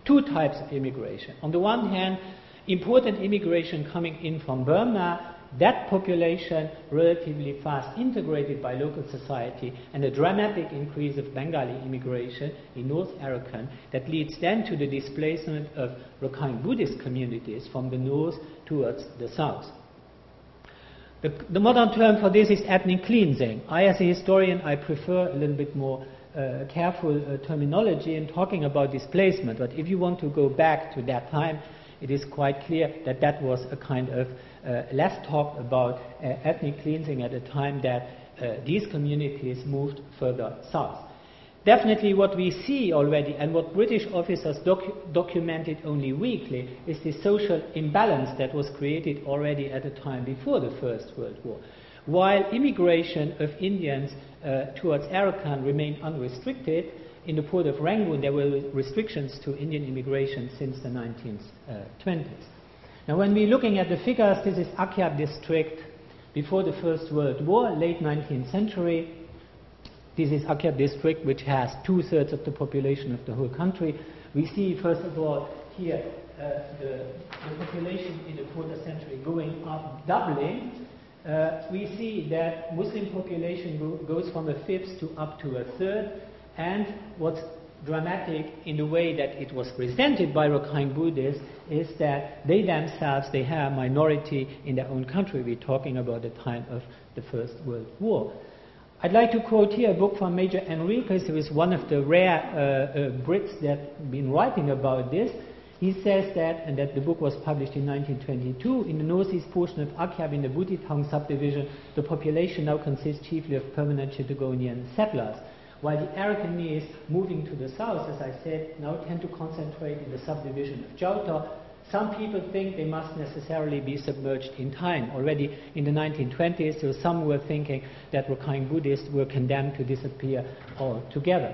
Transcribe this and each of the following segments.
two types of immigration. On the one hand, important immigration coming in from Burma, that population relatively fast integrated by local society, and a dramatic increase of Bengali immigration in North Arakan that leads then to the displacement of Rakhine Buddhist communities from the north towards the south. The modern term for this is ethnic cleansing. I, as a historian, I prefer a little bit more careful terminology in talking about displacement, but if you want to go back to that time, it is quite clear that that was a kind of less talked about ethnic cleansing at a time that these communities moved further south. Definitely what we see already, and what British officers documented only weekly, is the social imbalance that was created already at a time before the First World War. While immigration of Indians towards Arakan remained unrestricted, in the port of Rangoon there were restrictions to Indian immigration since the 1920s. Now when we're looking at the figures, this is Akyab district before the First World War, late 19th century. This is Akyab district, which has 2/3 of the population of the whole country. We see, first of all, here the population in the quarter century going up, doubling. We see that Muslim population goes from a fifth to up to a third, and what's dramatic in the way that it was presented by Rakhine Buddhists is that they themselves, they have a minority in their own country. We're talking about the time of the First World War. I'd like to quote here a book from Major Enriquez, who is one of the rare Brits that have been writing about this. He says that, and that the book was published in 1922, in the northeast portion of Akyab in the Butithong subdivision, the population now consists chiefly of permanent Chittagonian settlers, while the Arakanese moving to the south, as I said, now tend to concentrate in the subdivision of Jauta. Some people think they must necessarily be submerged in time. Already in the 1920s, there were some who were thinking that Rakhine Buddhists were condemned to disappear altogether.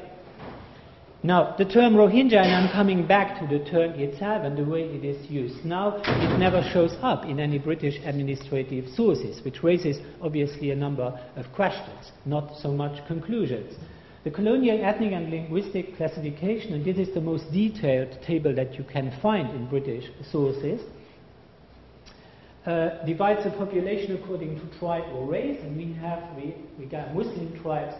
Now, the term Rohingya, and I'm coming back to the term itself and the way it is used now, it never shows up in any British administrative sources, which raises obviously a number of questions, not so much conclusions. The colonial ethnic and linguistic classification, and this is the most detailed table that you can find in British sources, divides the population according to tribe or race, and we got Muslim tribes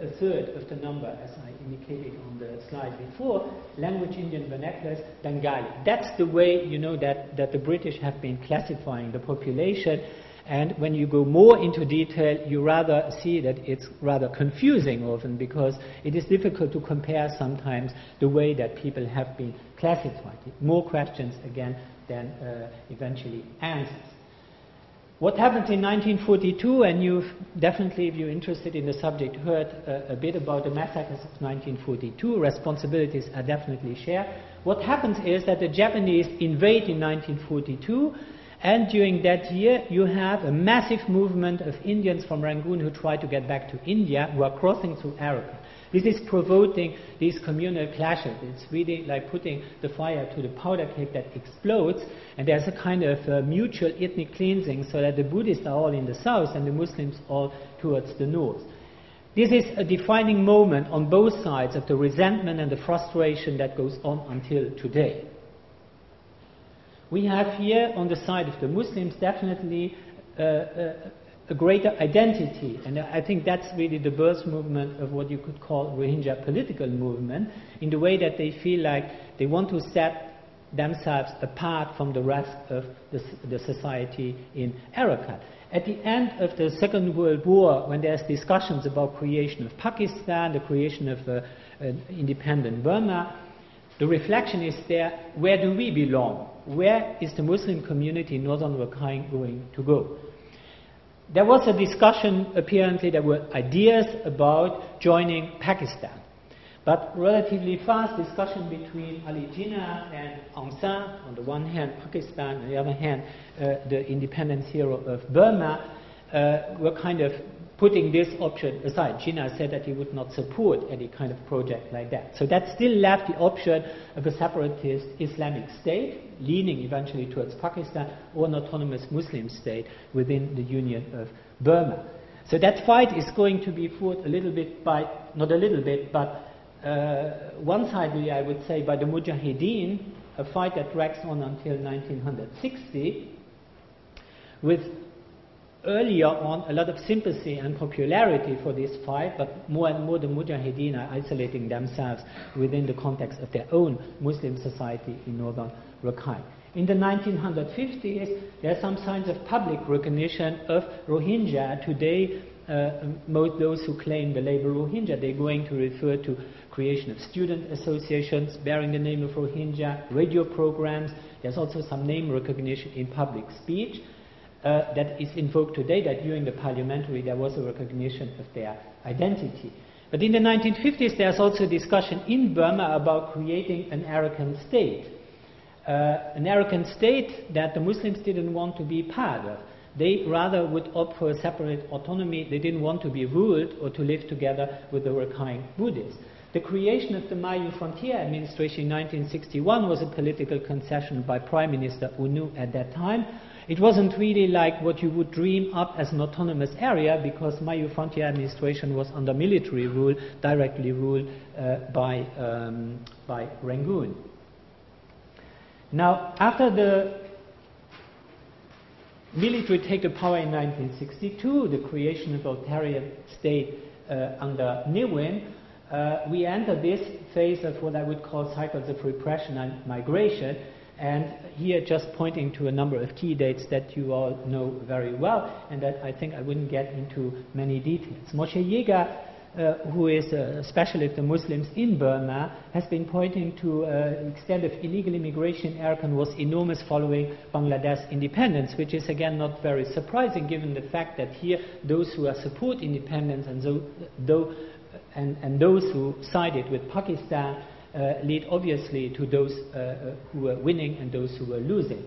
a third of the number, as I indicated on the slide before, language Indian vernaculars, Bengali. That's the way, you know, that the British have been classifying the population. And when you go more into detail, you rather see that it's rather confusing often, because it is difficult to compare sometimes the way that people have been classified. More questions again than eventually answers. What happened in 1942, and you've definitely, if you're interested in the subject, heard a bit about the massacres of 1942. Responsibilities are definitely shared. What happens is that the Japanese invade in 1942, and during that year, you have a massive movement of Indians from Rangoon who try to get back to India, who are crossing through Arakan. This is provoking these communal clashes. It's really like putting the fire to the powder keg that explodes, and there's a kind of mutual ethnic cleansing, so that the Buddhists are all in the south and the Muslims all towards the north. This is a defining moment on both sides of the resentment and the frustration that goes on until today. We have here on the side of the Muslims definitely a greater identity, and I think that's really the birth movement of what you could call Rohingya political movement, in the way that they feel like they want to set themselves apart from the rest of the society in Arakan. At the end of the Second World War, when there's discussions about creation of Pakistan, the creation of independent Burma, the reflection is there, where do we belong? Where is the Muslim community in northern Rakhine going to go? There was a discussion, apparently there were ideas about joining Pakistan. But relatively fast discussion between Ali Jinnah and Aung San, on the one hand Pakistan, on the other hand the independence hero of Burma, were kind of putting this option aside. Jinnah said that he would not support any kind of project like that. So that still left the option of a separatist Islamic state, leaning eventually towards Pakistan, or an autonomous Muslim state within the Union of Burma. So that fight is going to be fought a little bit by, not a little bit, but one-sidedly, I would say, by the Mujahideen, a fight that drags on until 1960, with earlier on a lot of sympathy and popularity for this fight, but more and more the Mujahideen are isolating themselves within the context of their own Muslim society in northern Rakhine. In the 1950s, there are some signs of public recognition of Rohingya. Today, most those who claim the label Rohingya, they're going to refer to creation of student associations bearing the name of Rohingya, radio programs. There's also some name recognition in public speech that is invoked today, that during the parliamentary there was a recognition of their identity. But in the 1950s, there's also discussion in Burma about creating an Arakan state. An Arakan state that the Muslims didn't want to be part of. They rather would opt for a separate autonomy. They didn't want to be ruled or to live together with the Rakhine Buddhists. The creation of the Mayu Frontier Administration in 1961 was a political concession by Prime Minister U Nu at that time. It wasn't really like what you would dream up as an autonomous area, because Mayu Frontier Administration was under military rule, directly ruled by Rangoon. Now, after the military take the power in 1962, the creation of authoritarian state under Nguyen, we enter this phase of what I would call cycles of repression and migration. And here just pointing to a number of key dates that you all know very well, and that I think I wouldn't get into many details. Moshe Yega, who is a specialist on Muslims in Burma, has been pointing to the extent of illegal immigration in Arakan was enormous following Bangladesh independence, which is again not very surprising given the fact that here those who support independence and those who sided with Pakistan lead obviously to those who were winning and those who were losing.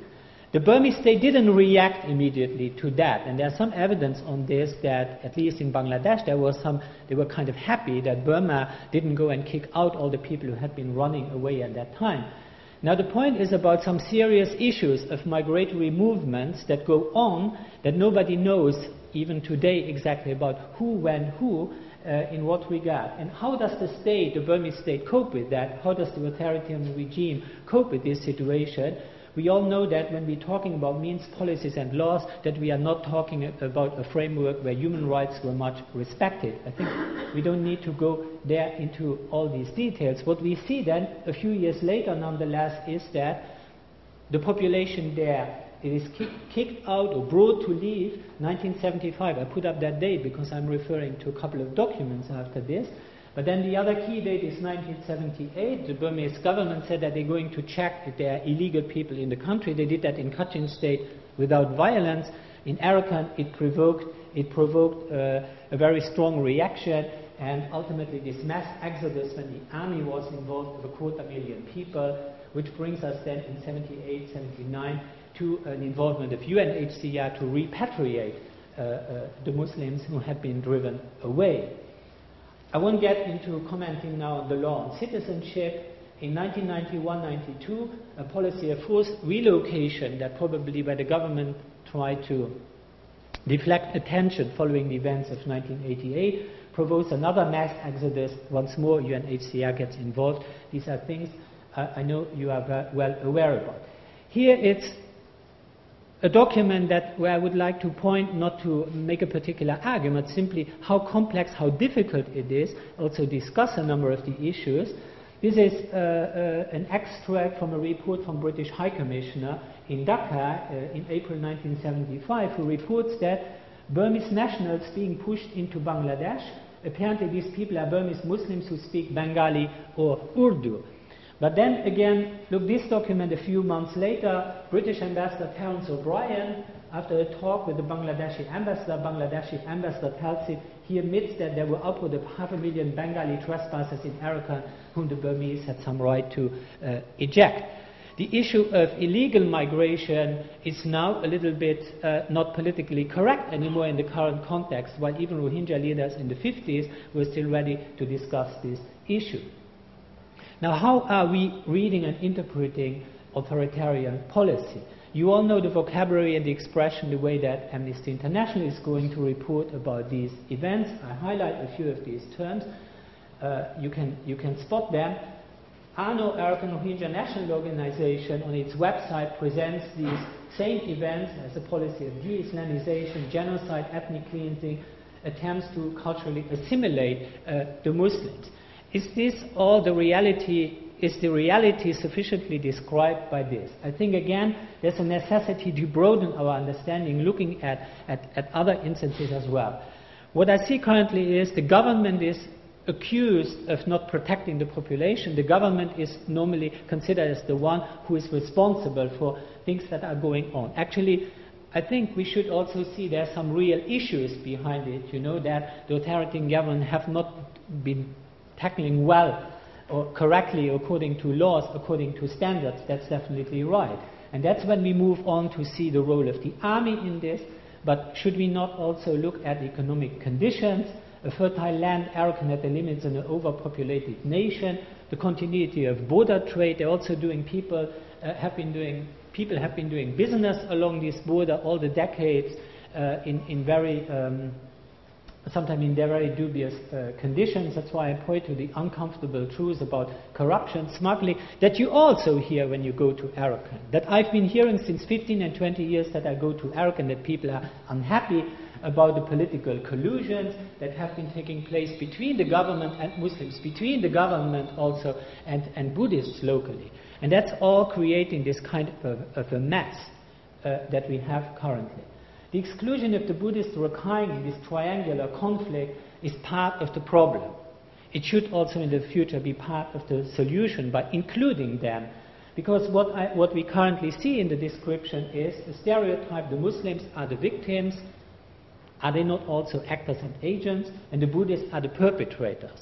The Burmese state didn't react immediately to that, and there's some evidence on this that, at least in Bangladesh, they were kind of happy that Burma didn't go and kick out all the people who had been running away at that time. Now the point is about some serious issues of migratory movements that go on that nobody knows even today exactly about who, when, who, in what regard. And how does the state, the Burmese state, cope with that? How does the authoritarian regime cope with this situation? We all know that when we're talking about means, policies and laws, that we are not talking about a framework where human rights were much respected. I think we don't need to go there into all these details. What we see then, a few years later nonetheless, is that the population there is kicked out or brought to leave 1975. I put up that date because I'm referring to a couple of documents after this. But then the other key date is 1978. The Burmese government said that they're going to check if there are illegal people in the country. They did that in Kachin state without violence. In Arakan, it provoked a very strong reaction, and ultimately this mass exodus when the army was involved of 250,000 people, which brings us then in 78, 79 to an involvement of UNHCR to repatriate the Muslims who had been driven away. I won't get into commenting now on the law on citizenship. In 1991-92, a policy of forced relocation that probably by the government tried to deflect attention following the events of 1988 provokes another mass exodus. Once more, UNHCR gets involved. These are things I know you are well aware about. Here it's a document where I would like to point, not to make a particular argument, simply how complex, how difficult it is, also discuss a number of the issues. This is an extract from a report from British High Commissioner in Dhaka in April 1975, who reports that Burmese nationals being pushed into Bangladesh, apparently these people are Burmese Muslims who speak Bengali or Urdu. But then again, look, this document a few months later, British Ambassador Terence O'Brien, after a talk with the Bangladeshi ambassador tells him he admits that there were upward of 500,000 Bengali trespassers in Arakan whom the Burmese had some right to eject. The issue of illegal migration is now a little bit not politically correct anymore in the current context, while even Rohingya leaders in the 50s were still ready to discuss this issue. Now, how are we reading and interpreting authoritarian policy? You all know the vocabulary and the expression, the way that Amnesty International is going to report about these events. I highlight a few of these terms. you can spot them. ANO, Arakan Rohingya National Organization, on its website presents these same events as a policy of de-Islamization, genocide, ethnic cleansing, attempts to culturally assimilate the Muslims. Is this all the reality? Is the reality sufficiently described by this? I think, again, there's a necessity to broaden our understanding, looking at other instances as well. What I see currently is the government is accused of not protecting the population. The government is normally considered as the one who is responsible for things that are going on. Actually, I think we should also see there are some real issues behind it, that the authoritarian government have not been tackling well or correctly according to laws, according to standards. That's definitely right. And that's when we move on to see the role of the army in this. But should we not also look at economic conditions, a fertile land, Arakan at the limits in an overpopulated nation, the continuity of border trade? They're also doing people have been doing business along this border all the decades in very sometimes in very dubious conditions. That's why I point to the uncomfortable truths about corruption, smuggling, that you also hear when you go to Arakan. That I've been hearing since 15 and 20 years that I go to Arakan, that people are unhappy about the political collusions that have been taking place between the government and Muslims, between the government also and Buddhists locally. And that's all creating this kind of a mess that we have currently. The exclusion of the Buddhist Rakhine in this triangular conflict is part of the problem. It should also in the future be part of the solution by including them. Because what we currently see in the description is a stereotype: the Muslims are the victims. Are they not also actors and agents? And the Buddhists are the perpetrators.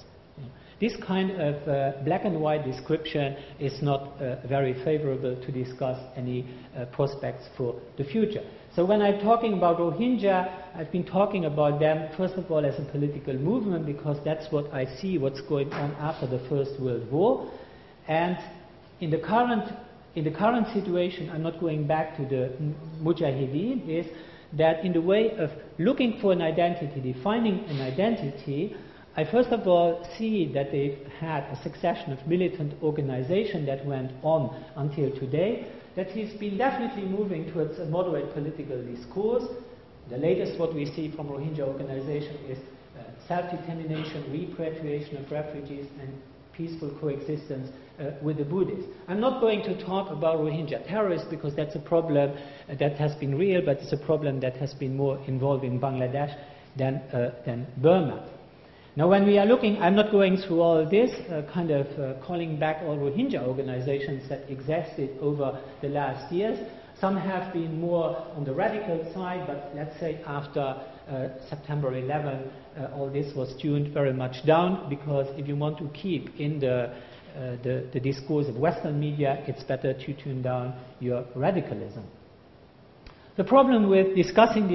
This kind of black and white description is not very favorable to discuss any prospects for the future. So when I'm talking about Rohingya, I've been talking about them, first of all, as a political movement, because that's what I see, what's going on after the First World War. And in the current situation, I'm not going back to the Mujahideen, is that in the way of looking for an identity, defining an identity, I first of all see that they've had a succession of militant organization that went on until today, that he's been definitely moving towards a moderate political discourse. The latest what we see from Rohingya organization is self-determination, repatriation of refugees, and peaceful coexistence with the Buddhists. I'm not going to talk about Rohingya terrorists because that's a problem that has been real, but it's a problem that has been more involving Bangladesh than Burma. Now, when we are looking, I'm not going through all this, calling back all Rohingya organizations that existed over the last years. Some have been more on the radical side, but let's say after September 11, all this was tuned very much down, because if you want to keep in the discourse of Western media, it's better to tune down your radicalism. The problem with discussing